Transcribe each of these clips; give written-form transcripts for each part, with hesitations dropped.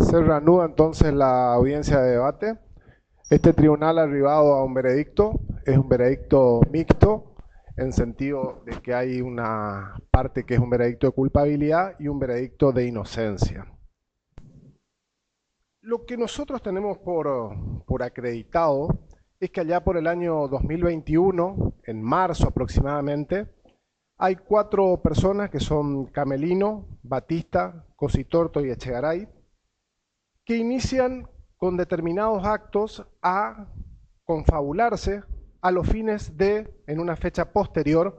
Se reanuda entonces la audiencia de debate. Este tribunal ha arribado a un veredicto, es un veredicto mixto, en sentido de que hay una parte que es un veredicto de culpabilidad y un veredicto de inocencia. Lo que nosotros tenemos por acreditado es que allá por el año 2021, en marzo aproximadamente, hay 4 personas que son Camelino, Batista, Cositorto y Echegaray, que inician con determinados actos a confabularse a los fines de, en una fecha posterior,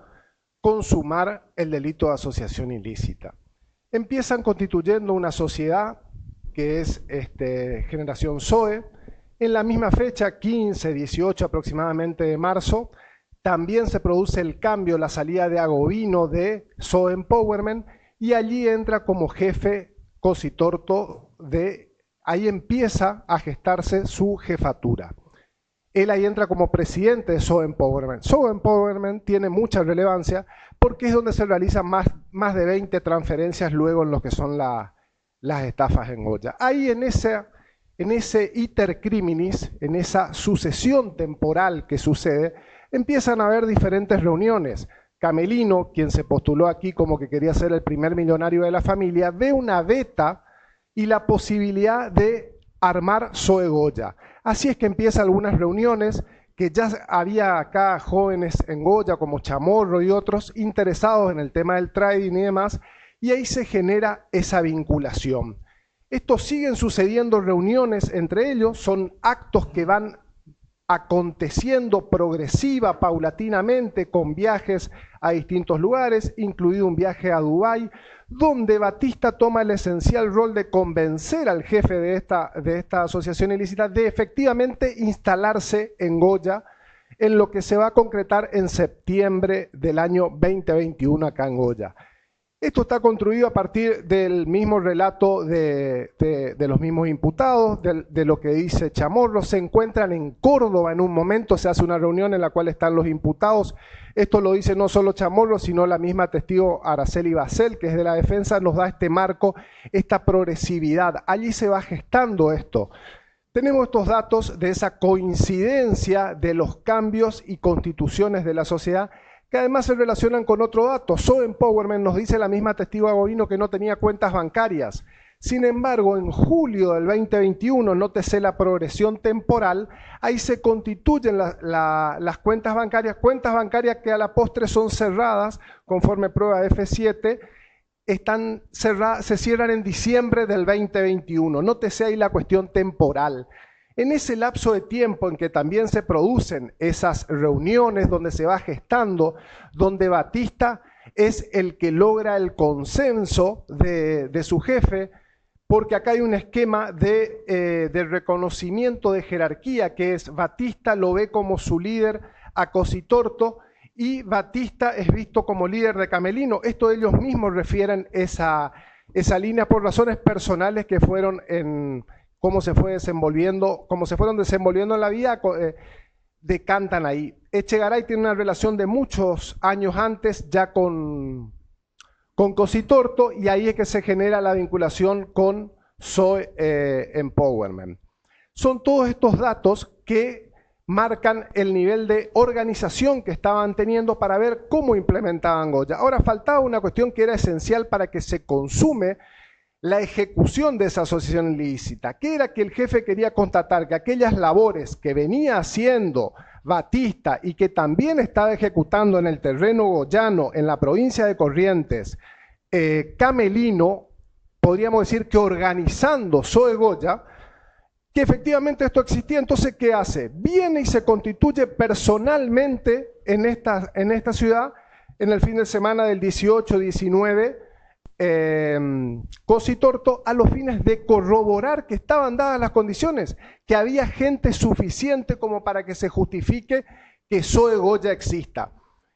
consumar el delito de asociación ilícita. Empiezan constituyendo una sociedad que es Generación Zoe. En la misma fecha, 15, 18 aproximadamente de marzo, también se produce el cambio, la salida de Agovino de Zoe Empowerment, y allí entra como jefe Cositorto ahí empieza a gestarse su jefatura. Él ahí entra como presidente de Zoe Empowerment. Zoe Empowerment tiene mucha relevancia porque es donde se realizan más de 20 transferencias luego en lo que son las estafas en Goya. Ahí en ese iter criminis, en esa sucesión temporal que sucede, empiezan a haber diferentes reuniones. Camelino, quien se postuló aquí como que quería ser el primer millonario de la familia, ve una beta y la posibilidad de armar Zoe Goya. Así es que empiezan algunas reuniones, que ya había acá jóvenes en Goya como Chamorro y otros interesados en el tema del trading y demás, y ahí se genera esa vinculación. Estos siguen sucediendo reuniones entre ellos, son actos que van aconteciendo progresiva, paulatinamente, con viajes a distintos lugares, incluido un viaje a Dubái, donde Batista toma el esencial rol de convencer al jefe de esta asociación ilícita de efectivamente instalarse en Goya, en lo que se va a concretar en septiembre del año 2021 acá en Goya. Esto está construido a partir del mismo relato de los mismos imputados, de lo que dice Chamorro. Se encuentran en Córdoba en un momento, se hace una reunión en la cual están los imputados. Esto lo dice no solo Chamorro, sino la misma testigo Araceli Basel, que es de la defensa, nos da este marco, esta progresividad. Allí se va gestando esto. Tenemos estos datos de esa coincidencia de los cambios y constituciones de la sociedad, que además se relacionan con otro dato. Zoe Empowerment nos dice la misma testigo Agovino que no tenía cuentas bancarias. Sin embargo, en julio del 2021, nótese la progresión temporal, ahí se constituyen las cuentas bancarias que a la postre son cerradas, conforme prueba F7, se cierran en diciembre del 2021. Nótese ahí la cuestión temporal. En ese lapso de tiempo en que también se producen esas reuniones donde se va gestando, donde Batista es el que logra el consenso de su jefe, porque acá hay un esquema de reconocimiento de jerarquía, que es Batista lo ve como su líder a Cositorto y Batista es visto como líder de Camelino. Esto ellos mismos refieren esa línea por razones personales que fueron cómo se fueron desenvolviendo en la vida, decantan ahí. Echegaray tiene una relación de muchos años antes ya con Cositorto, y ahí es que se genera la vinculación con Zoe Empowerment. Son todos estos datos que marcan el nivel de organización que estaban teniendo para ver cómo implementaban Goya. Ahora faltaba una cuestión que era esencial para que se consume la ejecución de esa asociación ilícita, que era que el jefe quería constatar que aquellas labores que venía haciendo Batista y que también estaba ejecutando en el terreno goyano, en la provincia de Corrientes, Camelino, podríamos decir que organizando Zoe Goya, que efectivamente esto existía. Entonces, ¿qué hace? Viene y se constituye personalmente en esta ciudad en el fin de semana del 18-19, Cositorto, a los fines de corroborar que estaban dadas las condiciones, que había gente suficiente como para que se justifique que Zoe Goya exista.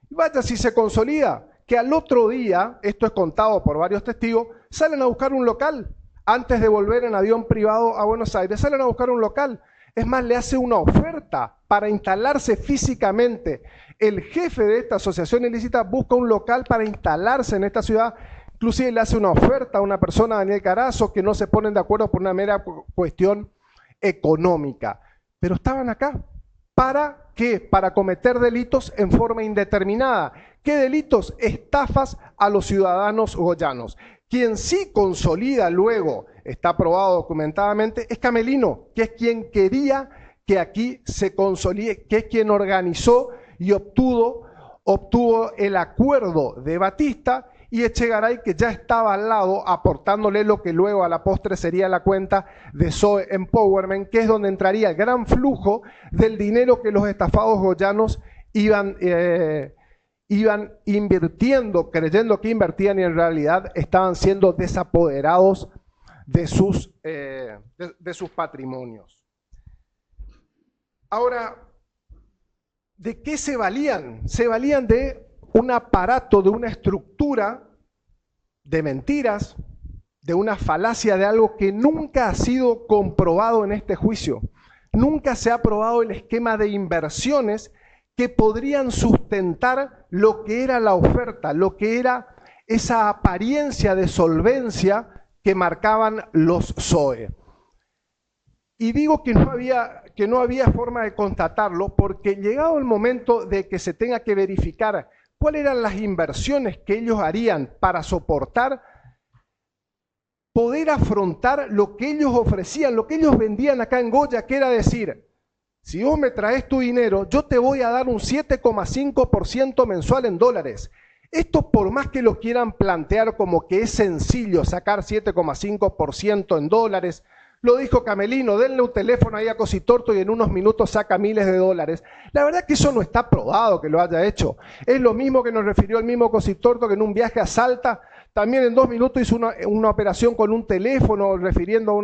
Y vaya si se consolida, que al otro día, esto es contado por varios testigos, salen a buscar un local, antes de volver en avión privado a Buenos Aires, salen a buscar un local. Es más, le hace una oferta para instalarse físicamente. El jefe de esta asociación ilícita busca un local para instalarse en esta ciudad, inclusive le hace una oferta a una persona, Daniel Carazo, que no se ponen de acuerdo por una mera cuestión económica. Pero estaban acá. ¿Para qué? Para cometer delitos en forma indeterminada. ¿Qué delitos? Estafas a los ciudadanos goyanos. Quien sí consolida luego, está probado documentadamente, es Camelino, que es quien quería que aquí se consolide, que es quien organizó y obtuvo el acuerdo de Batista, y Echegaray, que ya estaba al lado aportándole lo que luego a la postre sería la cuenta de Zoe Empowerment, que es donde entraría el gran flujo del dinero que los estafados goyanos iban invirtiendo, creyendo que invertían y en realidad estaban siendo desapoderados de sus patrimonios. Ahora, ¿de qué se valían? Se valían de un aparato, de una estructura de mentiras, de una falacia, de algo que nunca ha sido comprobado en este juicio. Nunca se ha probado el esquema de inversiones que podrían sustentar lo que era la oferta, lo que era esa apariencia de solvencia que marcaban los ZOE. Y digo que no había forma de constatarlo porque llegado el momento de que se tenga que verificar cuáles eran las inversiones que ellos harían para soportar, poder afrontar lo que ellos ofrecían, lo que ellos vendían acá en Goya, que era decir, si vos me traes tu dinero, yo te voy a dar un 7,5% mensual en dólares. Esto, por más que lo quieran plantear como que es sencillo sacar 7,5% en dólares, lo dijo Camelino, denle un teléfono ahí a Cositorto y en unos minutos saca miles de dólares. La verdad que eso no está probado que lo haya hecho. Es lo mismo que nos refirió el mismo Cositorto, que en un viaje a Salta, también en 2 minutos hizo una operación con un teléfono refiriendo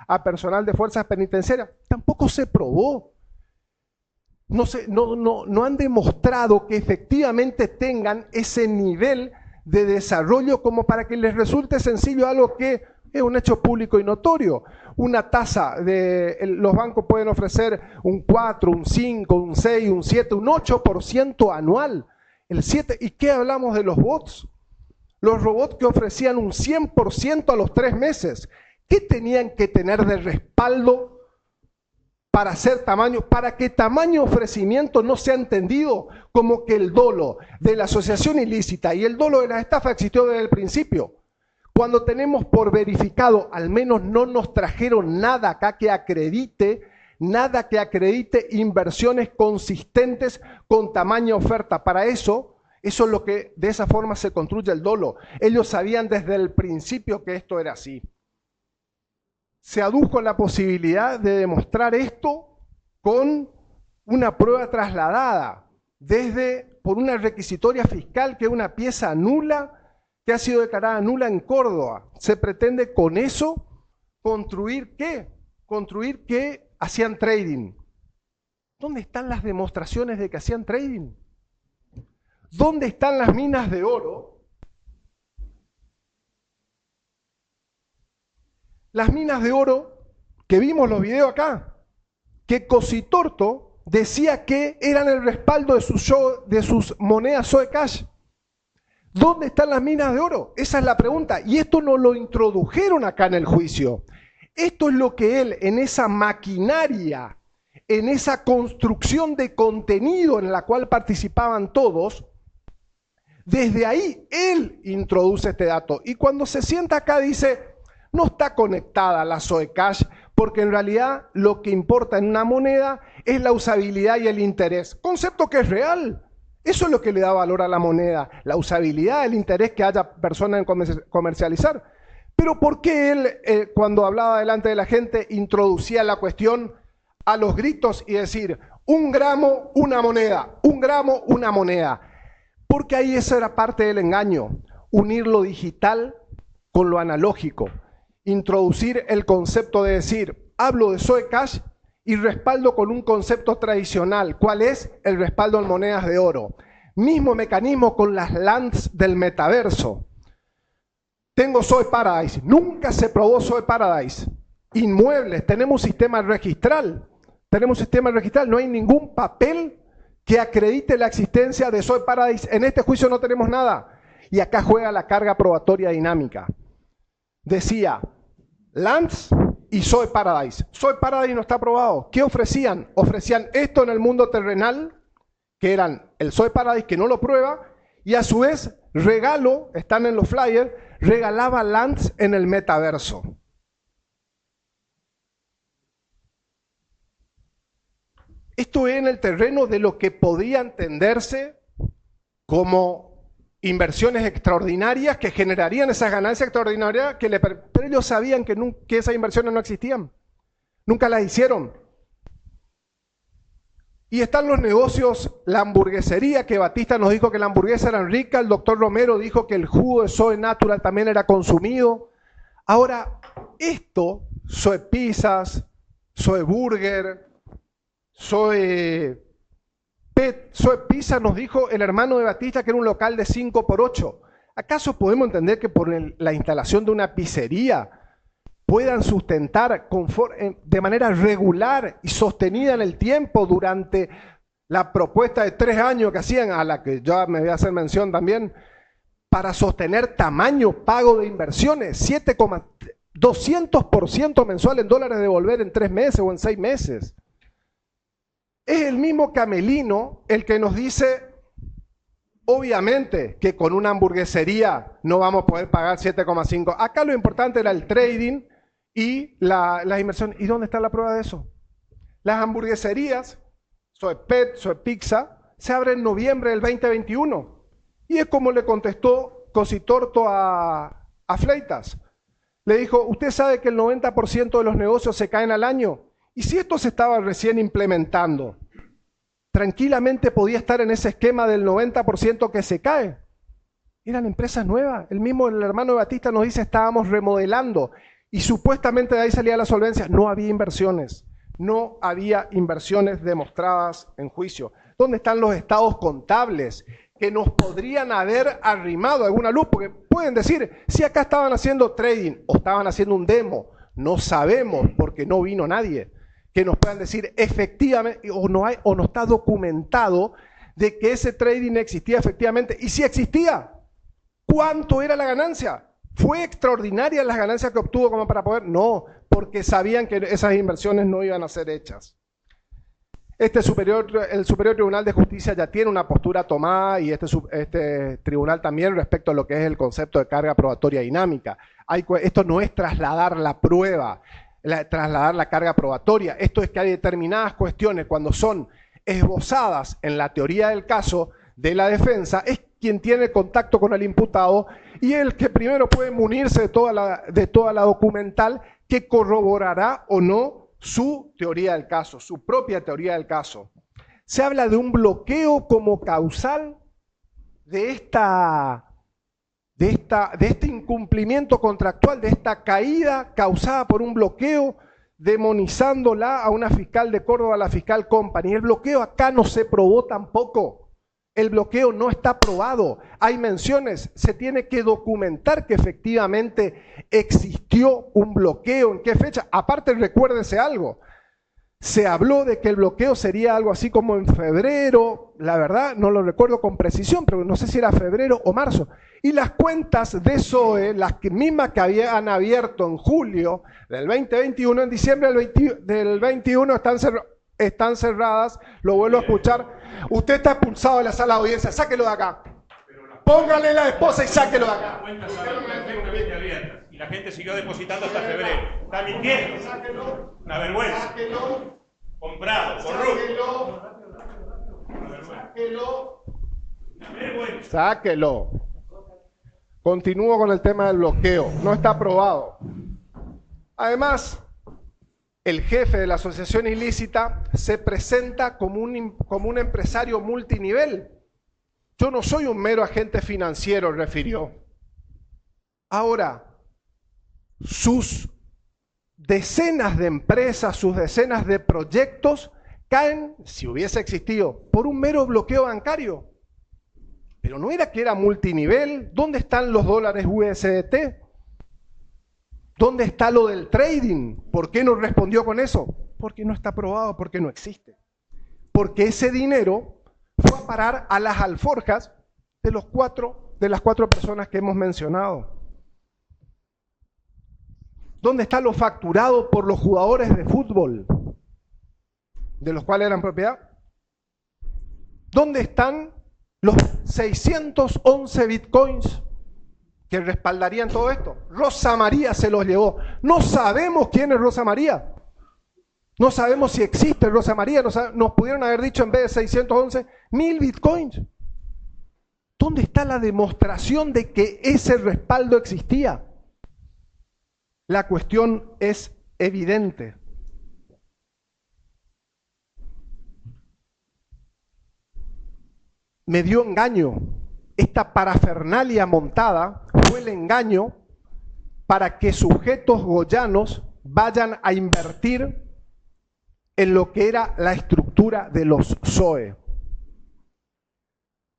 a personal de fuerzas penitenciarias. Tampoco se probó. No han demostrado que efectivamente tengan ese nivel de desarrollo como para que les resulte sencillo algo que es un hecho público y notorio. Una tasa los bancos pueden ofrecer un 4, un 5, un 6, un 7, un 8% anual. El 7, ¿y qué hablamos de los bots? Los robots que ofrecían un 100% a los 3 meses. ¿Qué tenían que tener de respaldo para hacer tamaño, para que tamaño ofrecimiento no sea entendido como que el dolo de la asociación ilícita y el dolo de la estafa existió desde el principio? Cuando tenemos por verificado, al menos no nos trajeron nada acá que acredite inversiones consistentes con tamaño oferta. Para eso es lo que de esa forma se construye el dolo. Ellos sabían desde el principio que esto era así. Se adujo la posibilidad de demostrar esto con una prueba trasladada por una requisitoria fiscal que es una pieza nula que ha sido declarada nula en Córdoba. Se pretende con eso construir ¿qué? Construir que hacían trading. ¿Dónde están las demostraciones de que hacían trading? ¿Dónde están las minas de oro? Las minas de oro que vimos los videos acá, que Cositorto decía que eran el respaldo de sus monedas Zoe Cash. ¿Dónde están las minas de oro? Esa es la pregunta. Y esto no lo introdujeron acá en el juicio. Esto es lo que él, en esa maquinaria, en esa construcción de contenido en la cual participaban todos, desde ahí él introduce este dato. Y cuando se sienta acá dice, no está conectada la Zoe Cash, porque en realidad lo que importa en una moneda es la usabilidad y el interés. Concepto que es real. Eso es lo que le da valor a la moneda, la usabilidad, el interés que haya personas en comercializar. Pero ¿por qué él, cuando hablaba delante de la gente, introducía la cuestión a los gritos y decir, 1 gramo, una moneda, 1 gramo, una moneda? Porque ahí eso era parte del engaño, unir lo digital con lo analógico, introducir el concepto de decir, hablo de Zoe Cash y respaldo con un concepto tradicional. ¿Cuál es? El respaldo en monedas de oro. Mismo mecanismo con las LANs del metaverso. Tengo Zoe Paradise. Nunca se probó Zoe Paradise. Inmuebles. Tenemos un sistema registral. No hay ningún papel que acredite la existencia de Zoe Paradise. En este juicio no tenemos nada. Y acá juega la carga probatoria dinámica. Decía, Lance y Zoe Paradise. Zoe Paradise no está aprobado. ¿Qué ofrecían? Ofrecían esto en el mundo terrenal, que eran el Zoe Paradise que no lo prueba, y a su vez, regalo, están en los flyers, regalaba Lance en el metaverso. Esto es en el terreno de lo que podía entenderse como inversiones extraordinarias que generarían esas ganancias extraordinarias, pero ellos sabían que esas inversiones no existían. Nunca las hicieron. Y están los negocios, la hamburguesería, que Batista nos dijo que la hamburguesa era rica, el doctor Romero dijo que el jugo de Zoe Natural también era consumido. Ahora, esto, Zoe Pizzas, Zoe Burger, Zoe Pizza, nos dijo el hermano de Batista que era un local de 5x8. ¿Acaso podemos entender que por la instalación de una pizzería puedan sustentar de manera regular y sostenida en el tiempo durante la propuesta de 3 años que hacían, a la que ya me voy a hacer mención también, para sostener tamaño pago de inversiones, 200% mensual en dólares de devolver en 3 meses o en 6 meses? Es el mismo Camelino el que nos dice, obviamente, que con una hamburguesería no vamos a poder pagar 7,5. Acá lo importante era el trading y las inversiones. ¿Y dónde está la prueba de eso? Las hamburgueserías, Zoe Pet, Zoe Pizza, se abren en noviembre del 2021. Y es como le contestó Cositorto a Fleitas. Le dijo, usted sabe que el 90% de los negocios se caen al año. Y si esto se estaba recién implementando, tranquilamente podía estar en ese esquema del 90% que se cae. Eran empresas nuevas. El hermano de Batista nos dice, estábamos remodelando. Y supuestamente de ahí salía la solvencia. No había inversiones. No había inversiones demostradas en juicio. ¿Dónde están los estados contables que nos podrían haber arrimado alguna luz? Porque pueden decir, si acá estaban haciendo trading o estaban haciendo un demo, no sabemos porque no vino nadie. Que nos puedan decir efectivamente o no está documentado de que ese trading existía efectivamente. Y si existía, ¿cuánto era la ganancia? ¿Fue extraordinaria las ganancias que obtuvo como para poder? No, porque sabían que esas inversiones no iban a ser hechas. El Superior Tribunal de Justicia ya tiene una postura tomada y este tribunal también respecto a lo que es el concepto de carga probatoria dinámica. Esto no es trasladar la prueba, trasladar la carga probatoria. Esto es que hay determinadas cuestiones cuando son esbozadas en la teoría del caso de la defensa, es quien tiene contacto con el imputado y el que primero puede munirse de toda la documental que corroborará o no su teoría del caso, su propia teoría del caso. Se habla de un bloqueo como causal de este incumplimiento contractual, de esta caída causada por un bloqueo, demonizándola a una fiscal de Córdoba, la fiscal Company. El bloqueo acá no se probó tampoco. El bloqueo no está probado. Hay menciones, se tiene que documentar que efectivamente existió un bloqueo. ¿En qué fecha? Aparte, recuérdese algo. Se habló de que el bloqueo sería algo así como en febrero, la verdad no lo recuerdo con precisión, pero no sé si era febrero o marzo. Y las cuentas de SOE, las mismas que habían abierto en julio del 2021, en diciembre del 21 están cerradas, lo vuelvo a escuchar. Usted está expulsado de la sala de audiencia, sáquelo de acá. Póngale la esposa y sáquelo de acá. Las cuentas estaban perfectamente abiertas y la gente siguió depositando hasta febrero. Está mintiendo. Una vergüenza. Sáquelo. Comprado, corrupto. Una vergüenza. Sáquelo. Continúo con el tema del bloqueo. No está aprobado. Además, el jefe de la asociación ilícita se presenta como un empresario multinivel. Yo no soy un mero agente financiero, refirió. Ahora, sus decenas de empresas, sus decenas de proyectos caen, si hubiese existido, por un mero bloqueo bancario. Pero no era que era multinivel. ¿Dónde están los dólares USDT? ¿Dónde está lo del trading? ¿Por qué no respondió con eso? Porque no está aprobado, porque no existe. Porque ese dinero fue a parar a las alforjas de los 4 de las 4 personas que hemos mencionado? ¿Dónde está lo facturado por los jugadores de fútbol, de los cuales eran propiedad? ¿Dónde están los 611 bitcoins que respaldarían todo esto? Rosa María se los llevó. No sabemos quién es Rosa María. No sabemos si existe Rosa María. Nos pudieron haber dicho en vez de 611, 1000 bitcoins. ¿Dónde está la demostración de que ese respaldo existía? La cuestión es evidente. Me dio engaño. Esta parafernalia montada fue el engaño para que sujetos goyanos vayan a invertir en lo que era la estructura de los SOE.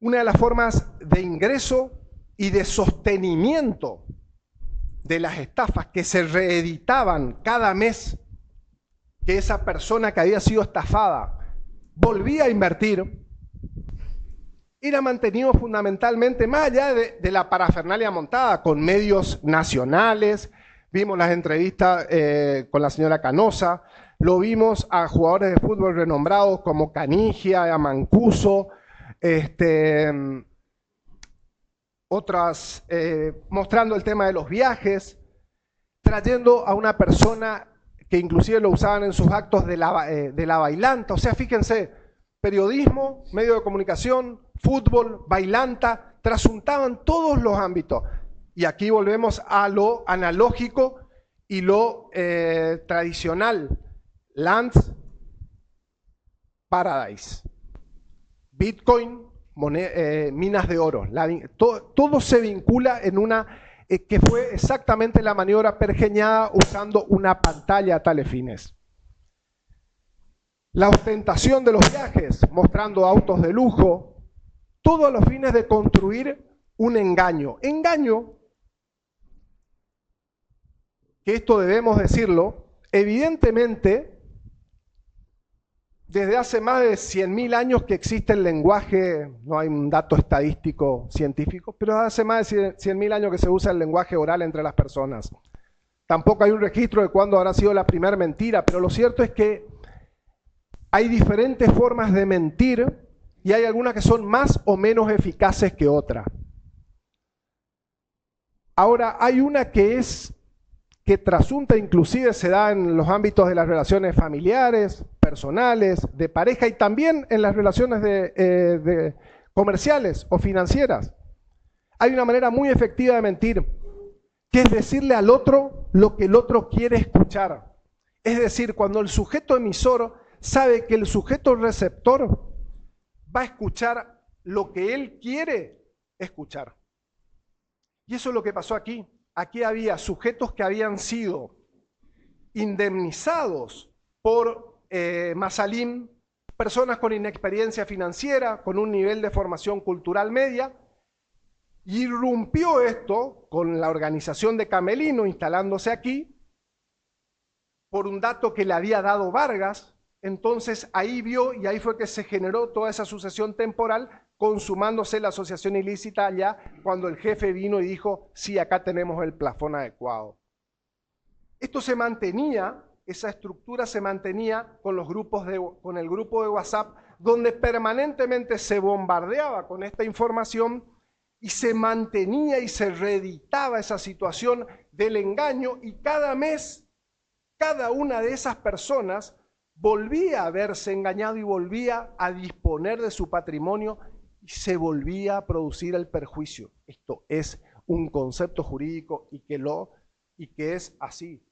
Una de las formas de ingreso y de sostenimiento de las estafas que se reeditaban cada mes, que esa persona que había sido estafada volvía a invertir, era mantenido fundamentalmente, más allá de la parafernalia montada, con medios nacionales. Vimos las entrevistas con la señora Canosa, lo vimos a jugadores de fútbol renombrados como Canigia, a Mancuso, otras mostrando el tema de los viajes, trayendo a una persona que inclusive lo usaban en sus actos de la bailanta. O sea, fíjense, periodismo, medio de comunicación, fútbol, bailanta, trasuntaban todos los ámbitos. Y aquí volvemos a lo analógico y lo tradicional. Lands Paradise. Bitcoin, minas de oro. Todo se vincula en una que fue exactamente la maniobra pergeñada usando una pantalla a tales fines. La ostentación de los viajes, mostrando autos de lujo, todo a los fines de construir un engaño. Engaño, que esto debemos decirlo, evidentemente, desde hace más de 100.000 años que existe el lenguaje, no hay un dato estadístico científico, pero hace más de 100.000 años que se usa el lenguaje oral entre las personas. Tampoco hay un registro de cuándo habrá sido la primera mentira, pero lo cierto es que hay diferentes formas de mentir y hay algunas que son más o menos eficaces que otras. Ahora, hay una que trasunta, inclusive se da en los ámbitos de las relaciones familiares, personales, de pareja y también en las relaciones comerciales o financieras. Hay una manera muy efectiva de mentir, que es decirle al otro lo que el otro quiere escuchar. Es decir, cuando el sujeto emisor sabe que el sujeto receptor va a escuchar lo que él quiere escuchar. Y eso es lo que pasó aquí. Aquí había sujetos que habían sido indemnizados por Masalim, personas con inexperiencia financiera, con un nivel de formación cultural media. Irrumpió esto con la organización de Camelino instalándose aquí por un dato que le había dado Vargas. Entonces ahí vio y ahí fue que se generó toda esa sucesión temporal, consumándose la asociación ilícita allá cuando el jefe vino y dijo, sí, acá tenemos el plafón adecuado. Esto se mantenía, esa estructura se mantenía con el grupo de WhatsApp, donde permanentemente se bombardeaba con esta información y se mantenía y se reeditaba esa situación del engaño, y cada mes, cada una de esas personas volvía a verse engañado y volvía a disponer de su patrimonio y se volvía a producir el perjuicio. Esto es un concepto jurídico y que es así.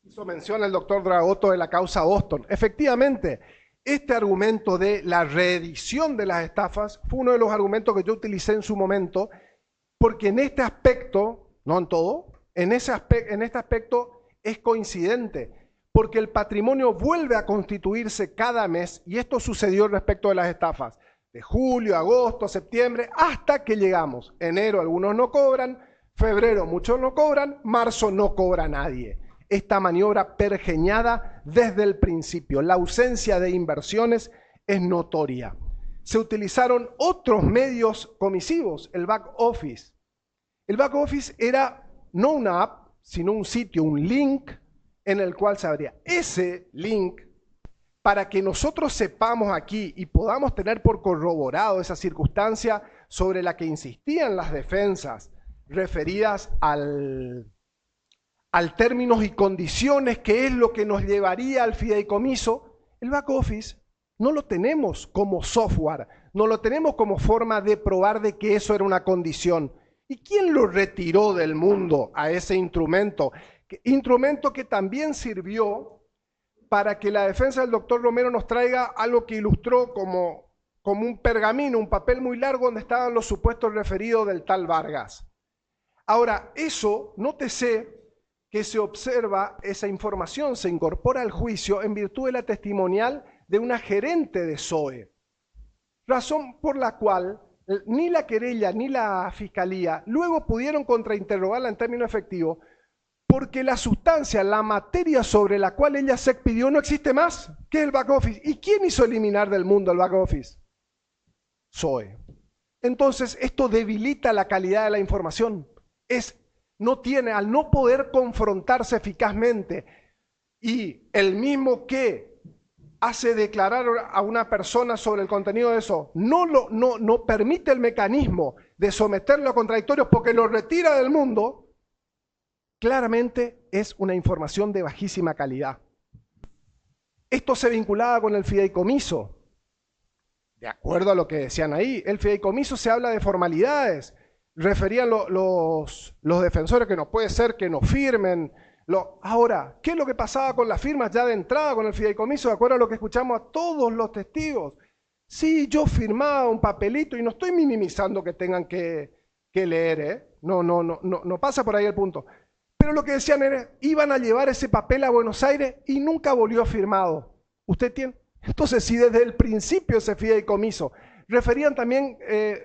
Hizo mención el doctor Dragotto de la causa Boston. Efectivamente, este argumento de la reedición de las estafas fue uno de los argumentos que yo utilicé en su momento, porque en este aspecto, no en todo, en este aspecto es coincidente, porque el patrimonio vuelve a constituirse cada mes, y esto sucedió respecto de las estafas, de julio, agosto, septiembre, hasta que llegamos. Enero algunos no cobran, febrero muchos no cobran, marzo no cobra nadie. Esta maniobra pergeñada desde el principio, la ausencia de inversiones es notoria. se utilizaron otros medios comisivos, el back office. El back office era no una app, sino un sitio, un link en el cual se abría. Ese link, para que nosotros sepamos aquí y podamos tener por corroborado esa circunstancia sobre la que insistían las defensas referidas al términos y condiciones, que es lo que nos llevaría al fideicomiso, el back office no lo tenemos como software, no lo tenemos como forma de probar de que eso era una condición. ¿Y quién lo retiró del mundo a ese instrumento? Instrumento que también sirvió para que la defensa del doctor Romero nos traiga algo que ilustró como un pergamino, un papel muy largo donde estaban los supuestos referidos del tal Vargas. Ahora, eso, nótese que se observa, esa información se incorpora al juicio en virtud de la testimonial de una gerente de SOE, razón por la cual ni la querella ni la fiscalía luego pudieron contrainterrogarla en términos efectivos, porque la sustancia, la materia sobre la cual ella se expidió no existe más, que es el back office. ¿Y quién hizo eliminar del mundo el back office? SOE. Entonces, esto debilita la calidad de la información. Al no poder confrontarse eficazmente, y el mismo que hace declarar a una persona sobre el contenido de eso, no permite el mecanismo de someterlo a contradictorios porque lo retira del mundo, claramente es una información de bajísima calidad. Esto se vinculaba con el fideicomiso. De acuerdo a lo que decían ahí, el fideicomiso se habla de formalidades. Referían los defensores que no puede ser que no firmen. Ahora, ¿qué es lo que pasaba con las firmas ya de entrada con el fideicomiso? De acuerdo a lo que escuchamos a todos los testigos. Sí, yo firmaba un papelito y no estoy minimizando que tengan que leer, ¿eh? No pasa por ahí el punto. Pero lo que decían era, iban a llevar ese papel a Buenos Aires y nunca volvió firmado. ¿Usted tiene? Entonces, si desde el principio ese fideicomiso, referían también,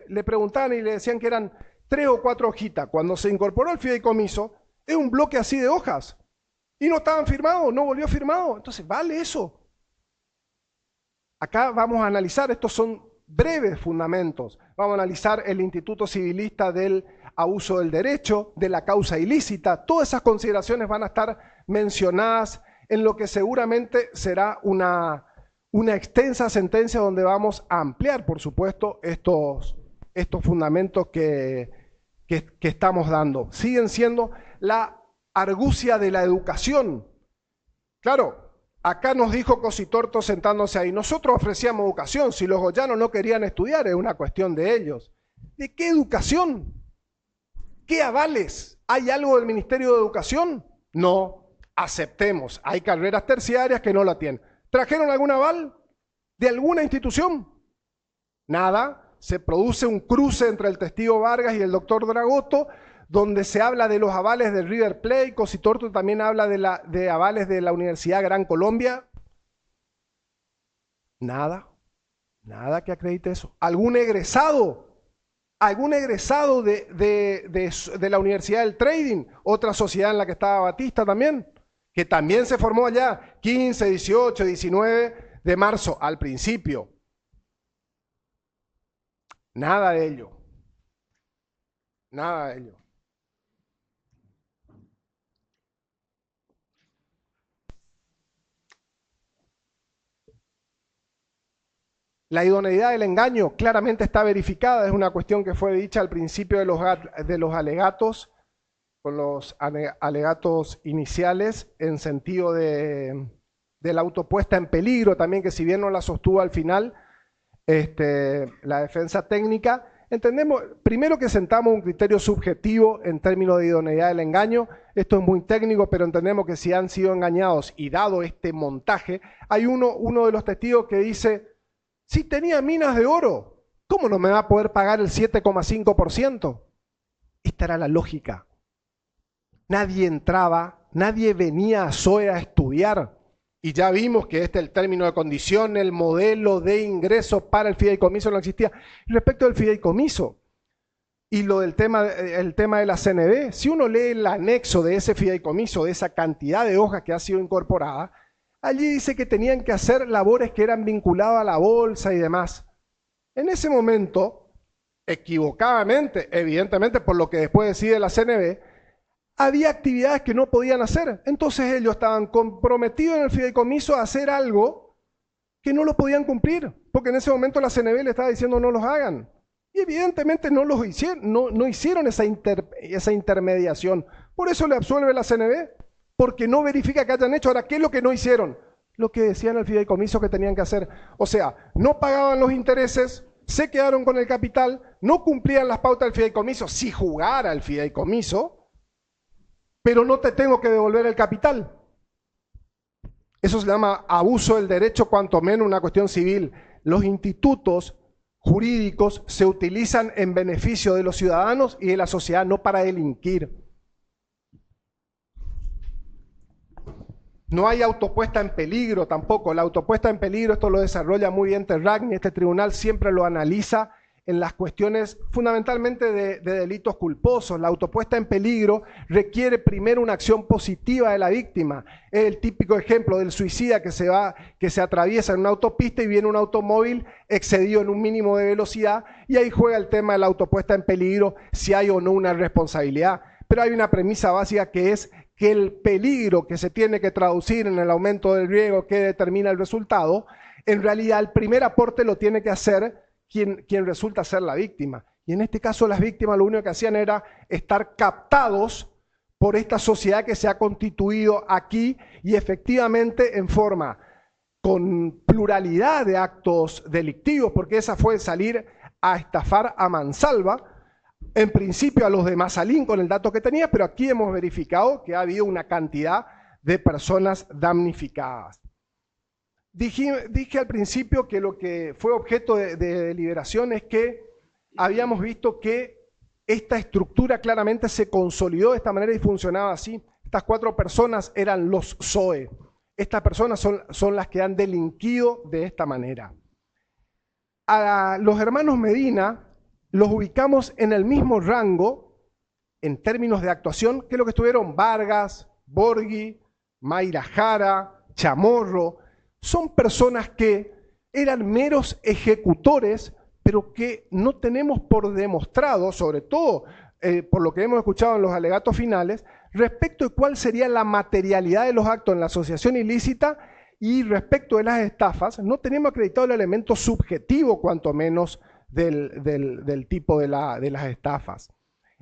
le preguntaban y le decían que eran 3 o 4 hojitas. Cuando se incorporó el fideicomiso, es un bloque así de hojas. Y no estaban firmados, no volvió firmado. Entonces, ¿vale eso? Acá vamos a analizar, estos son breves fundamentos. Vamos a analizar el Instituto Civilista del abuso del derecho, de la causa ilícita. Todas esas consideraciones van a estar mencionadas en lo que seguramente será una extensa sentencia donde vamos a ampliar, por supuesto, estos fundamentos que estamos dando. Siguen siendo la argucia de la educación. Claro, acá nos dijo Cositorto sentándose ahí, nosotros ofrecíamos educación, si los goyanos no querían estudiar es una cuestión de ellos. ¿De qué educación? ¿Qué avales? ¿Hay algo del Ministerio de Educación? No, aceptemos, hay carreras terciarias que no la tienen. ¿Trajeron algún aval de alguna institución? Nada, se produce un cruce entre el testigo Vargas y el doctor Dragoto, donde se habla de los avales del River Plate. Cositorto también habla de avales de la Universidad Gran Colombia. Nada que acredite eso. ¿Algún egresado de la Universidad del Trading, otra sociedad en la que estaba Batista también, que también se formó allá 15, 18, 19 de marzo al principio? Nada de ello. Nada de ello. La idoneidad del engaño claramente está verificada, es una cuestión que fue dicha al principio de los alegatos, con los alegatos iniciales, en sentido de la autopuesta en peligro también, que si bien no la sostuvo al final, la defensa técnica. Entendemos, primero que sentamos un criterio subjetivo en términos de idoneidad del engaño. Esto es muy técnico, pero entendemos que si han sido engañados y dado este montaje, hay uno de los testigos que dice, si tenía minas de oro, ¿cómo no me va a poder pagar el 7,5%? Esta era la lógica. Nadie entraba, nadie venía a SOE a estudiar. Y ya vimos que el término de condición, el modelo de ingreso para el fideicomiso no existía. Respecto del fideicomiso y el tema de la CNB, si uno lee el anexo de ese fideicomiso, de esa cantidad de hojas que ha sido incorporada, allí dice que tenían que hacer labores que eran vinculadas a la bolsa y demás. En ese momento, equivocadamente, evidentemente por lo que después decide la CNB, había actividades que no podían hacer. Entonces ellos estaban comprometidos en el fideicomiso a hacer algo que no lo podían cumplir, porque en ese momento la CNB le estaba diciendo no los hagan. Y evidentemente no los hicieron, no hicieron esa intermediación. Por eso le absuelve la CNB, porque no verifica que hayan hecho. Ahora, ¿qué es lo que no hicieron? Lo que decían el fideicomiso que tenían que hacer. O sea, no pagaban los intereses, se quedaron con el capital, no cumplían las pautas del fideicomiso, si jugara el fideicomiso, pero no te tengo que devolver el capital. Eso se llama abuso del derecho, cuanto menos una cuestión civil. Los institutos jurídicos se utilizan en beneficio de los ciudadanos y de la sociedad, no para delinquir. No hay autopuesta en peligro tampoco. La autopuesta en peligro, esto lo desarrolla muy bien Terragni, este tribunal siempre lo analiza en las cuestiones fundamentalmente de delitos culposos. La autopuesta en peligro requiere primero una acción positiva de la víctima. Es el típico ejemplo del suicida que se atraviesa en una autopista y viene un automóvil excedido en un mínimo de velocidad, y ahí juega el tema de la autopuesta en peligro, si hay o no una responsabilidad. Pero hay una premisa básica que es que el peligro que se tiene que traducir en el aumento del riesgo que determina el resultado, en realidad el primer aporte lo tiene que hacer quien resulta ser la víctima. Y en este caso las víctimas lo único que hacían era estar captados por esta sociedad que se ha constituido aquí, y efectivamente en forma con pluralidad de actos delictivos, porque esa fue salir a estafar a mansalva, en principio a los de Mazalín con el dato que tenía, pero aquí hemos verificado que ha habido una cantidad de personas damnificadas. Dije al principio que lo que fue objeto de deliberación es que habíamos visto que esta estructura claramente se consolidó de esta manera y funcionaba así. Estas 4 personas eran los SOE. Estas personas son las que han delinquido de esta manera. A los hermanos Medina los ubicamos en el mismo rango en términos de actuación que lo que estuvieron Vargas, Borghi, Mayra Jara, Chamorro. Son personas que eran meros ejecutores, pero que no tenemos por demostrado, sobre todo por lo que hemos escuchado en los alegatos finales, respecto de cuál sería la materialidad de los actos en la asociación ilícita, y respecto de las estafas, no tenemos acreditado el elemento subjetivo, cuanto menos, del tipo de las estafas.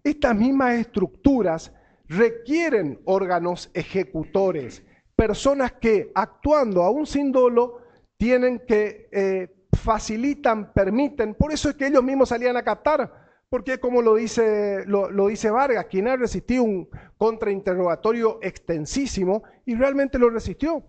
Estas mismas estructuras requieren órganos ejecutores, personas que, actuando aún sin dolo, tienen que facilitan, permiten. Por eso es que ellos mismos salían a captar, porque como lo dice Vargas, quien ha resistido un contrainterrogatorio extensísimo, y realmente lo resistió.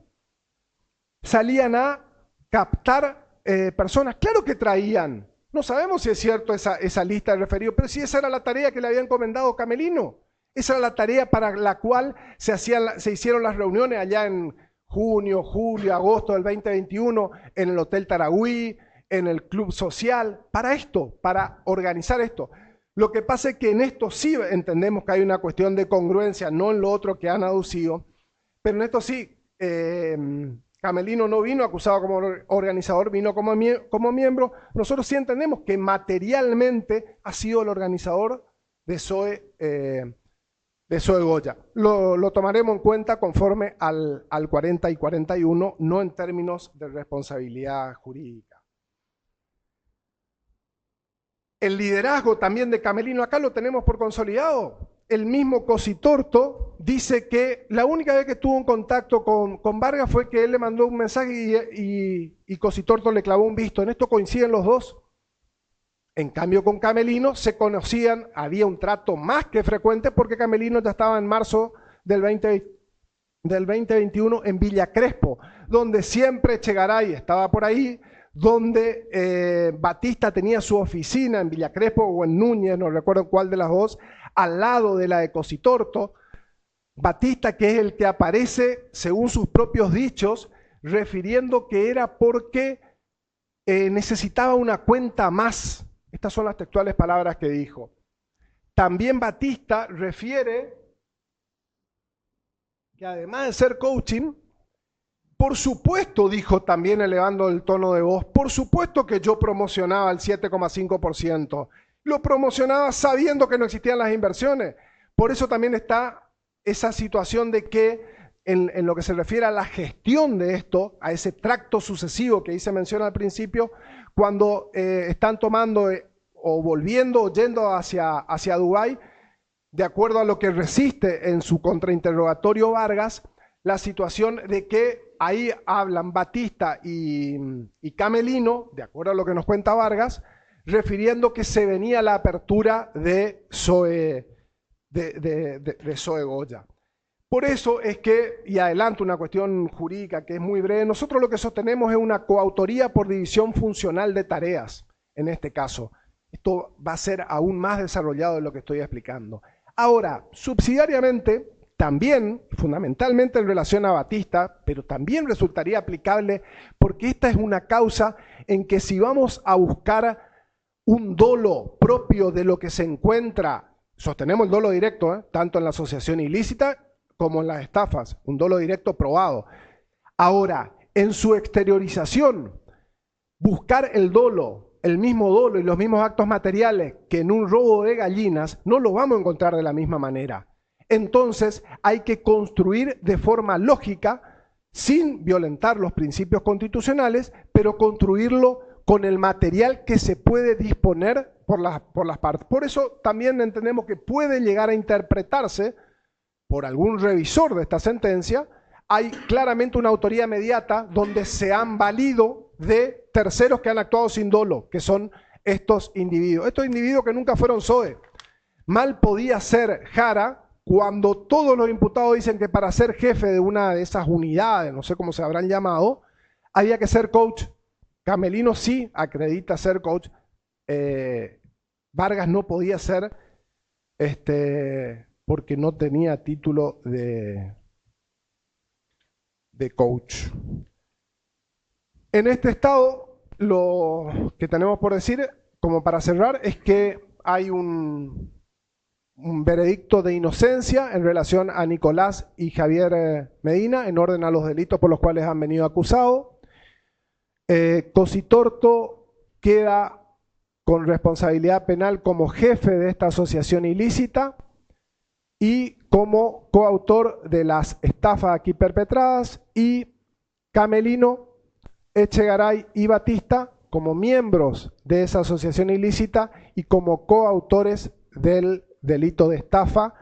Salían a captar personas, claro que traían. No sabemos si es cierto esa lista de referidos, pero sí esa era la tarea que le había encomendado Camelino. Esa era la tarea para la cual se hicieron las reuniones allá en junio, julio, agosto del 2021, en el Hotel Taragüí, en el Club Social, para esto, para organizar esto. Lo que pasa es que en esto sí entendemos que hay una cuestión de congruencia, no en lo otro que han aducido, pero en esto sí, Camelino no vino acusado como organizador, vino como miembro. Nosotros sí entendemos que materialmente ha sido el organizador de SOE Goya. Lo tomaremos en cuenta conforme al 40 y 41, no en términos de responsabilidad jurídica. El liderazgo también de Camelino acá lo tenemos por consolidado. El mismo Cositorto dice que la única vez que tuvo un contacto con Vargas fue que él le mandó un mensaje y Cositorto le clavó un visto. En esto coinciden los dos. En cambio, con Camelino se conocían, había un trato más que frecuente, porque Camelino ya estaba en marzo del 2021 en Villa Crespo, donde siempre Echegaray estaba por ahí, donde Batista tenía su oficina en Villa Crespo o en Núñez, no recuerdo cuál de las dos, al lado de la de Cositorto. Batista, que es el que aparece, según sus propios dichos, refiriendo que era porque necesitaba una cuenta más. Estas son las textuales palabras que dijo. También Batista refiere que además de ser coaching, Por supuesto, dijo también elevando el tono de voz, por supuesto que yo promocionaba el 7,5%. Lo promocionaba sabiendo que no existían las inversiones. Por eso también está esa situación de que en lo que se refiere a la gestión de esto, a ese tracto sucesivo que ahí se menciona al principio, cuando están tomando o volviendo o yendo hacia Dubái, de acuerdo a lo que resiste en su contrainterrogatorio Vargas, la situación de que ahí hablan Batista y Camelino, de acuerdo a lo que nos cuenta Vargas, refiriendo que se venía la apertura de Zoe Goya. Por eso es que, y adelanto una cuestión jurídica que es muy breve, nosotros lo que sostenemos es una coautoría por división funcional de tareas, en este caso. Esto va a ser aún más desarrollado de lo que estoy explicando. Ahora, subsidiariamente, también, fundamentalmente en relación a Batista, pero también resultaría aplicable porque esta es una causa en que si vamos a buscar un dolo propio de lo que se encuentra, sostenemos el dolo directo, tanto en la asociación ilícita como en las estafas, un dolo directo probado. Ahora, en su exteriorización, buscar el dolo, el mismo dolo y los mismos actos materiales que en un robo de gallinas, no lo vamos a encontrar de la misma manera. Entonces hay que construir de forma lógica, sin violentar los principios constitucionales, pero construirlo con el material que se puede disponer por las partes. Por eso también entendemos que puede llegar a interpretarse por algún revisor de esta sentencia, hay claramente una autoría inmediata donde se han valido de terceros que han actuado sin dolo, que son estos individuos. Estos individuos que nunca fueron SOE. Mal podía ser Jara cuando todos los imputados dicen que para ser jefe de una de esas unidades, no sé cómo se habrán llamado, había que ser coach. Camelino sí acredita ser coach. Vargas no podía ser porque no tenía título de coach. En este estado, lo que tenemos por decir, como para cerrar, es que hay un veredicto de inocencia en relación a Nicolás y Javier Medina, en orden a los delitos por los cuales han venido acusados. Cositorto queda con responsabilidad penal como jefe de esta asociación ilícita y como coautor de las estafas aquí perpetradas, y Camelino, Echegaray y Batista como miembros de esa asociación ilícita y como coautores del delito de estafa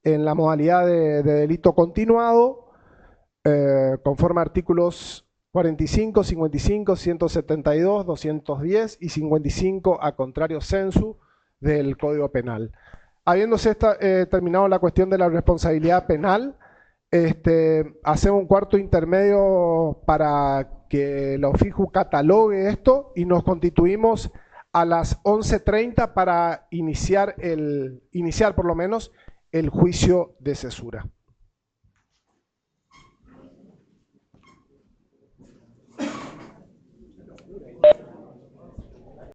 en la modalidad de delito continuado, conforme a artículos 45, 55, 172, 210 y 55 a contrario sensu del Código Penal. Habiéndose terminado la cuestión de la responsabilidad penal, hacemos un cuarto intermedio para que la OFIJU catalogue esto y nos constituimos a las 11:30 para iniciar por lo menos el juicio de cesura.